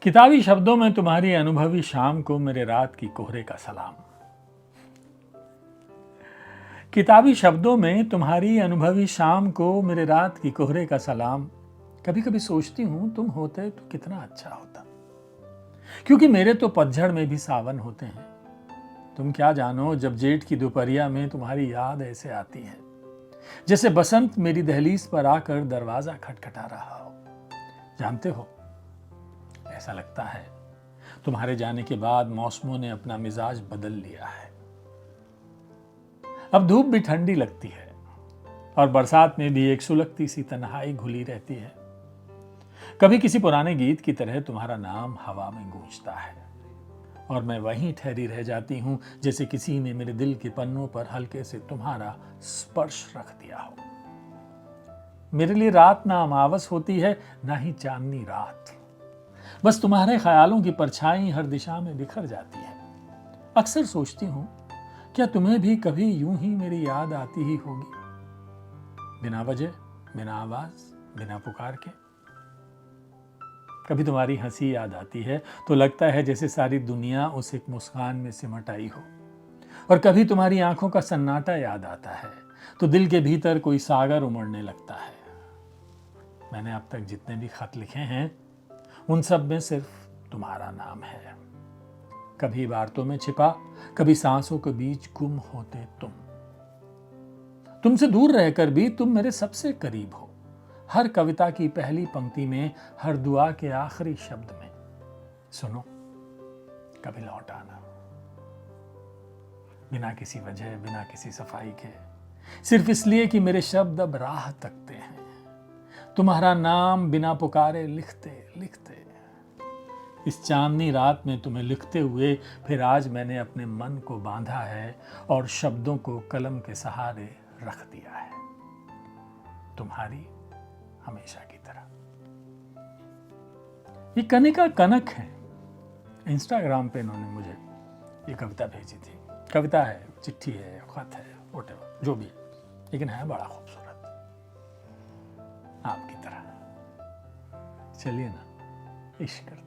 किताबी शब्दों में तुम्हारी अनुभवी शाम को मेरे रात की कोहरे का सलाम। किताबी शब्दों में तुम्हारी अनुभवी शाम को मेरे रात की कोहरे का सलाम। कभी कभी सोचती हूं तुम होते तो कितना अच्छा होता, क्योंकि मेरे तो पतझड़ में भी सावन होते हैं। तुम क्या जानो, जब जेठ की दोपहरिया में तुम्हारी याद ऐसे आती है जैसे बसंत मेरी दहलीज पर आकर दरवाजा खटखटा रहा हो। जानते हो, ऐसा लगता है तुम्हारे जाने के बाद मौसमों ने अपना मिजाज बदल लिया है। अब धूप भी ठंडी लगती है और बरसात में भी एक सुलगती सी तन्हाई घुली रहती है। कभी किसी पुराने गीत की तरह तुम्हारा नाम हवा में गूंजता है और मैं वहीं ठहरी रह जाती हूं, जैसे किसी ने मेरे दिल के पन्नों पर हल्के से तुम्हारा स्पर्श रख दिया हो। मेरे लिए रात ना अमावस होती है, ना ही चांदनी रात। बस तुम्हारे ख्यालों की परछाई हर दिशा में बिखर जाती है। अक्सर सोचती हूं, क्या तुम्हें भी कभी यूं ही मेरी याद आती ही होगी, बिना वजह, बिना आवाज, बिना पुकार के। कभी तुम्हारी हंसी याद आती है तो लगता है जैसे सारी दुनिया उस एक मुस्कान में सिमट आई हो, और कभी तुम्हारी आंखों का सन्नाटा याद आता है तो दिल के भीतर कोई सागर उमड़ने लगता है। मैंने अब तक जितने भी खत लिखे हैं उन सब में सिर्फ तुम्हारा नाम है। कभी बातों में छिपा, कभी सांसों के बीच गुम होते तुम। तुमसे दूर रहकर भी तुम मेरे सबसे करीब हो, हर कविता की पहली पंक्ति में, हर दुआ के आखिरी शब्द में। सुनो, कभी लौट आना, बिना किसी वजह, बिना किसी सफाई के, सिर्फ इसलिए कि मेरे शब्द अब राह तकते हैं। तुम्हारा नाम बिना पुकारे लिखते लिखते इस चांदनी रात में तुम्हें लिखते हुए फिर आज मैंने अपने मन को बांधा है और शब्दों को कलम के सहारे रख दिया है, तुम्हारी हमेशा की तरह। ये कनिका कनक है, इंस्टाग्राम पे इन्होंने मुझे ये कविता भेजी थी। कविता है, चिट्ठी है, खत है, व्हाटएवर जो भी है, लेकिन है बड़ा खूबसूरत, आपकी तरह। चलिए ना, इश्क करते हैं।